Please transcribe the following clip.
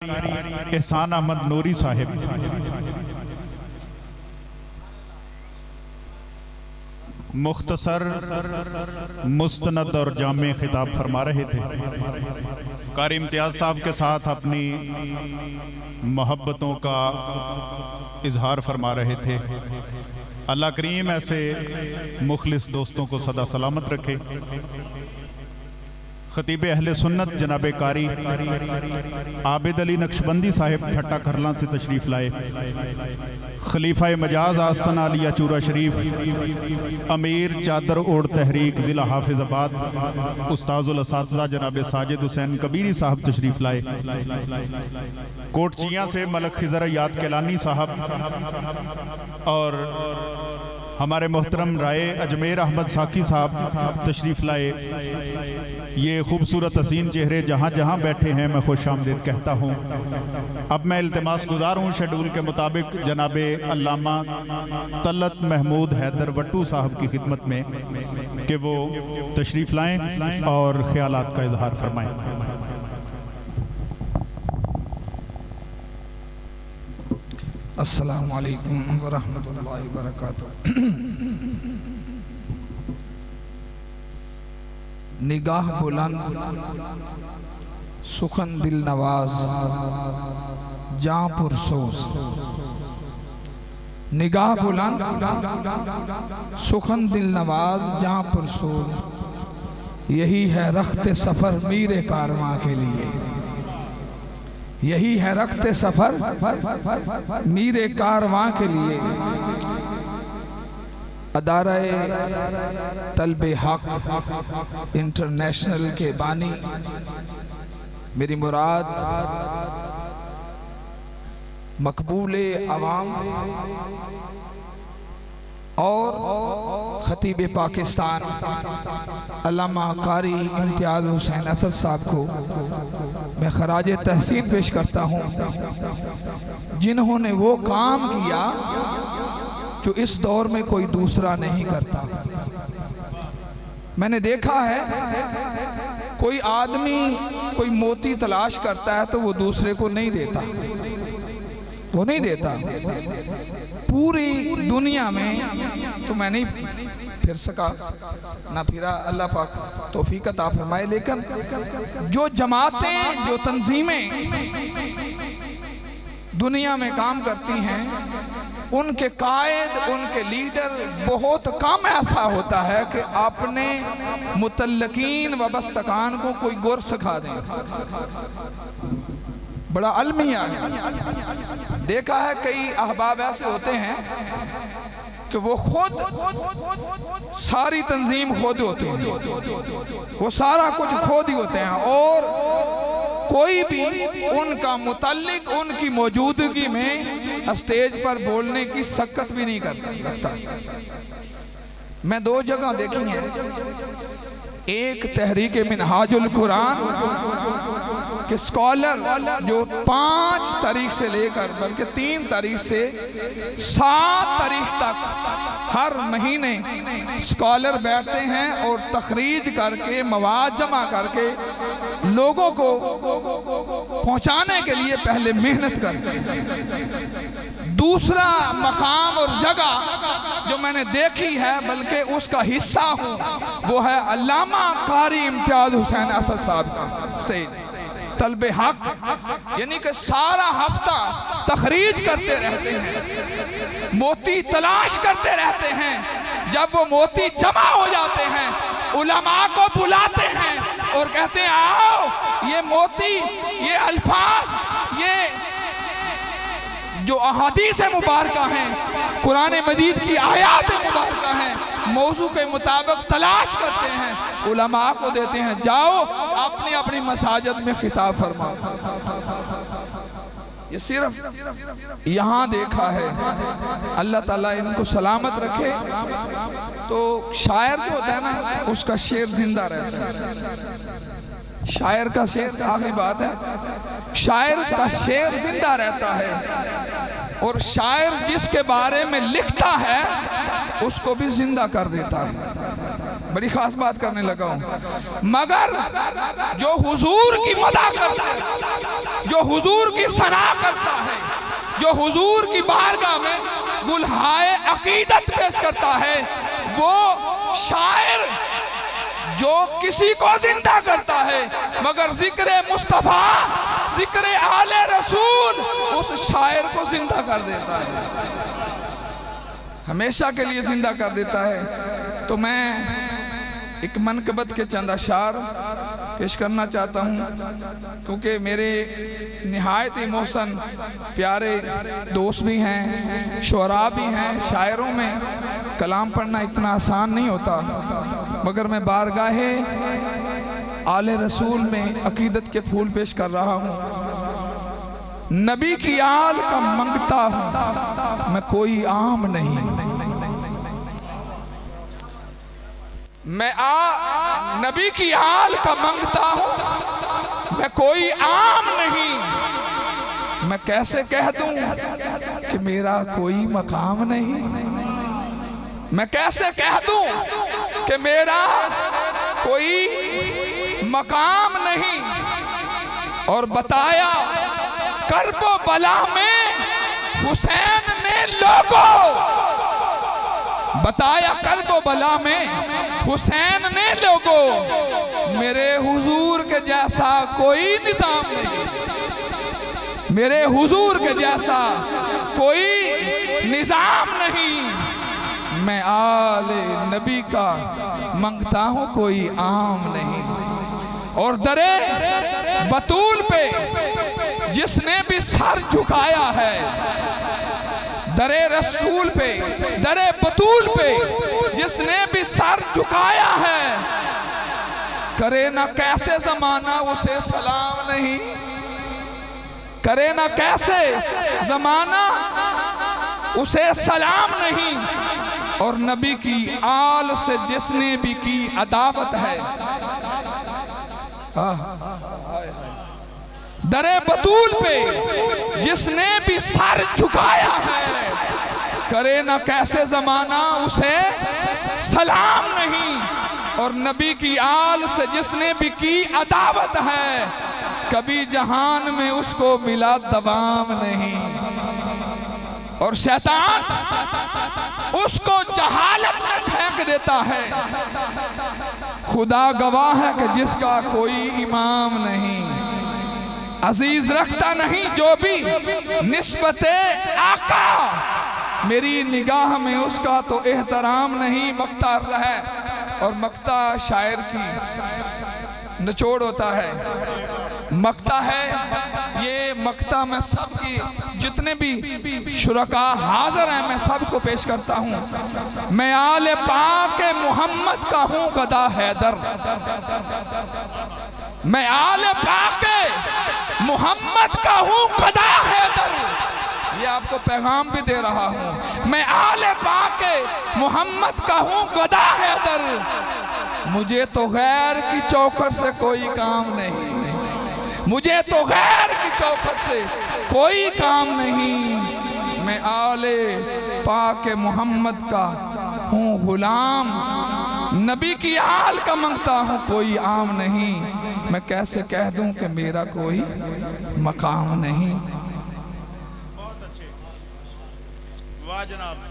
एहसान अहमद नूरी साहिब मुख्तसर मुस्तनद और जामे खिताब फरमा रहे थे। कारी इम्तियाज साहब के साथ अपनी मोहब्बतों का इजहार फरमा रहे थे। अल्लाह करीम ऐसे मुखलिस दोस्तों को सदा सलामत रखे। खतीब अहले सुन्नत जनाब कारी आबिद अली नक्शबंदी साहिब ठट्टा करला से तशरीफ़ लाए। खलीफा मजाज आस्ताना अलिया चूरा शरीफ अमीर चादर ओढ़ तहरीक ज़िला हाफिज़ाबाद उस्ताज़ुल असातिज़ा जनाब साजिद हुसैन कबीरी साहब तशरीफ़ लाए। कोटचियाँ से मलक खिज़र याद कैलानी साहब और हमारे मोहतरम राय अजमेर अहमद साकी साहब तशरीफ़ लाए। ये खूबसूरत हसीन चेहरे जहाँ जहाँ बैठे हैं मैं खुश आमदीद कहता हूँ। अब मैं इल्तिमास गुजार हूँ शेड्यूल के मुताबिक जनाब अल्लामा तलत महमूद हैदर वट्टू साहब की खिदमत में कि वो तशरीफ़ लाएँ और ख्यालात का इजहार फरमाएँ। अस्सलामु अलैकुम वरहमतुल्लाहि वबरकातुहू। निगाह बुलंद सुखन दिल नवाज जां पुरसोज। निगाह बुलंद सुखन दिल नवाज जां पुरसोज। यही है रख्ते सफर मीरे कारवां के लिए। यही है रख्ते सफर मीरे कारवां के लिए। अदारे तलबे हक इंटरनेशनल के बानी मेरी मुराद मकबूले अवाम और खतीब पाकिस्तान अल्लामा कारी इम्तियाज हुसैन असद साहब को मैं खराज तहसीन पेश करता हूँ, जिन्होंने वो काम किया जो इस दौर में कोई दूसरा नहीं करता। मैंने देखा है कोई आदमी कोई मोती तलाश करता है तो वो दूसरे को नहीं देता, वो नहीं देता। पूरी दुनिया में तो मैं नहीं फिर सका ना फिरा, अल्लाह पाक तौफीक अता फरमाए। लेकिन जो जमातें जो तंजीमें दुनिया में काम करती हैं उनके कायद उनके लीडर बहुत कम ऐसा होता है कि अपने मुतल्लकीन वबस्तकान को कोई गुर सिखा दें। बड़ा अलमिया है। देखा है कई अहबाब ऐसे होते हैं कि वो खुद सारी तंजीम खुद होते हैं, वो सारा कुछ खुद ही होते हैं और कोई भी उनका मुतल्लिक उनकी मौजूदगी में स्टेज पर बोलने की सक्कत भी नहीं करता। मैं दो जगह देखी हैं, एक तहरीक मिनहाजुल कुरान के स्कॉलर जो 5 तारीख से लेकर बल्कि 3 तारीख से 7 तारीख तक हर महीने स्कॉलर बैठते हैं और तखरीज करके मवाद जमा करके लोगों को पहुंचाने के लिए पहले मेहनत करते हैं। दूसरा मकाम और जगह जो मैंने देखी है बल्कि उसका हिस्सा हूँ वो है अल्लामा कारी इम्तियाज हुसैन असद साहब का स्टेज तलबे हक, यानी कि सारा हफ्ता तखरीज करते रहते हैं, मोती तलाश करते रहते हैं। जब वो मोती जमा हो जाते हैं उलमा को बुलाते हैं और कहते हैं आओ ये मोती ये अल्फाज ये जो अहादीस मुबारका हैं कुरान मजीद की आयात मुबारका हैं मौजू के मुताबिक तलाश करते हैं, उलमा को देते हैं, जाओ अपनी अपनी मसाजिद में खिताब फरमाओ। ये सिर्फ यहाँ देखा है। अल्लाह ताला इनको सलामत रखे। तो शायर जो होता है ना उसका शेर जिंदा रहता है। शायर का शेर आखिरी बात है, शायर का शेर जिंदा रहता है और शायर जिसके बारे में लिखता है उसको भी जिंदा कर देता है। बड़ी खास बात करने लगा हूं। मगर जो हुजूर की मदह करता है, जो हुजूर की सना करता है, जो हुजूर की बारगाह में गुलहाए अकीदत पेश करता है, वो शायर जो किसी को जिंदा करता है, मगर जिक्र मुस्तफा, जिक्र आले रसूल उस शायर को जिंदा कर देता है, हमेशा के लिए जिंदा कर देता है। तो मैं एक मनकबत के चंद अशार पेश करना चाहता हूँ, क्योंकि मेरे निहायत ही मोहसन प्यारे दोस्त भी हैं, शुअरा भी हैं। शायरों में कलाम पढ़ना इतना आसान नहीं होता, मगर मैं बारगाहे आले रसूल में अकीदत के फूल पेश कर रहा हूँ। नबी की आल का मंगता हूँ मैं, कोई आम नहीं। मैं नबी की आल का मंगता हूँ मैं, कोई आम नहीं। मैं कैसे कह दूं कि मेरा कोई मकाम नहीं। मैं कैसे कह दूं कि मेरा कोई मकाम नहीं। और बताया करबो बला में हुसैन ने लोगों, बताया करबो बला में हुसैन ने लोगों, मेरे हुजूर के जैसा कोई निजाम नहीं, मेरे हुजूर के जैसा कोई निजाम नहीं। मैं आले नबी का मंगता हूँ, कोई आम नहीं। और दरे बतूल पे जिसने भी सर झुकाया है, दरे रसूल पे, दरे बतूल पे जिसने भी सर झुकाया है, करे ना कैसे जमाना उसे सलाम नहीं, करे ना कैसे जमाना उसे सलाम नहीं। और नबी की आल से जिसने भी की अदावत है, दरे बतूल पे जिसने भी सर झुकाया है, करे ना कैसे जमाना उसे सलाम नहीं। और नबी की आल से जिसने भी की अदावत है, कभी जहान में उसको मिला दवाम नहीं। और शैतान उसको जहालत में फेंक देता है, खुदा गवाह है कि जिसका कोई इमाम नहीं। अजीज रखता नहीं जो भी निस्बते आका, मेरी निगाह में उसका तो एहतराम नहीं। मक्ता है, और मक्ता शायर की निचोड़ होता है, मक्ता है। ये मक्ता मैं सबकी, जितने भी शुरका हाजिर हैं, मैं सबको पेश करता हूँ। मैं आले पाक मोहम्मद का हूँ गदा हैदर, मैं आले पाक मोहम्मद का हूँ गदा हैदर। ये आपको पैगाम भी दे रहा हूँ। मैं आले पाक मोहम्मद का हूँ गदा हैदर। मुझे तो गैर की चौखट से कोई काम नहीं, मुझे तो गैर की चौखट से कोई काम नहीं। मैं आले पाक मोहम्मद का हूँ गुलाम, नबी की आल का मंगता हूँ, कोई आम नहीं। मैं कैसे कह दूं कि मेरा कोई मकाम नहीं। बहुत अच्छे, वाह जनाब।